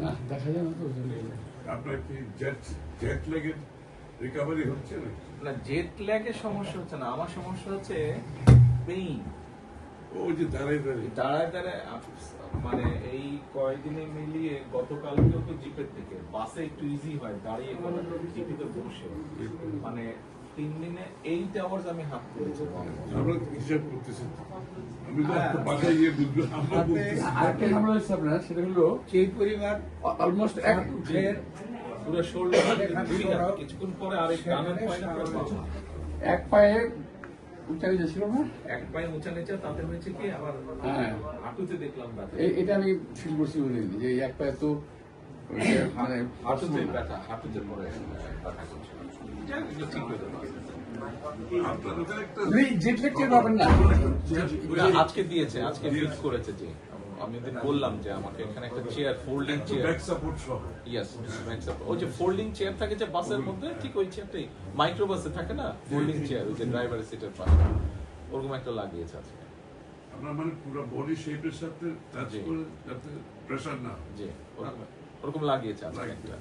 না দেখা যায় না তো। আপনার কি জেট ল্যাগের রিকভারি হচ্ছে না? না, জেট ল্যাগের সমস্যা হচ্ছে না, আমার সমস্যা হচ্ছে পেইন। ওই যে দাঁড়ায় দাঁড়ায় দাঁড়ায় দাঁড়ায় মানে এই কয়েকদিনে মিলিয়ে গতকালকেও তো জিপের থেকে বাসে একটু ইজি হয়, দাঁড়িয়ে জিপিতে বসে মানে 3 দিনে 8 আওয়ার্স আমি হাত করেছি। আমরা হিসাব করতেছি, আমি তো বাসায় গিয়ে বুঝবো। আমরা বলতেছি আরেকটা ঝামেলা হচ্ছে আপনার, সেটা হলো সেই পরিবার অলমোস্ট এক পুরো শোল্ডার কিছুক্ষণ পরে আরেক ডানের পায়টা পুরো বাঁকা। এক পায়ে উঁচা হয়ে ছিল না। এক পায়ে উঁচা নিচে, তাতে হয়েছে কি আবার হ্যাঁ। হাঁটুতে দেখলাম ব্যথা। এটা আমি ফিল করছি বলে যে এই এক পায়ে তো মানে হাঁটুতে ব্যথা, হাঁটুতে পরে ব্যথা করছে। যাই হোক, এগুলো ঠিক হয়ে যাবে। আপনার ওখানে একটা জেট ল্যাগ টের পাবেন না। না, আজকে দিয়েছে, আজকে ফিট করেছে। যে আমি ওদের বললাম যে আমাকে এখানে একটা chair, folding chair, back support সহ ইয়েস, ওই যে ফোল্ডিং চেয়ার থাকে যে বাসের মধ্যে, ঠিক ওই চেয়ারটাই মাইক্রো বাসে থাকে না, ফোল্ডিং চেয়ার, ওই যে ড্রাইভারের সিটের পাশে, ওরকম একটা লাগিয়েছে আজকে। আপনার মানে পুরো বডি শেপের সাথে টাচ জি। করে যাতে প্রেসার না জি, ওরকম লাগিয়েছে আজকে একটা।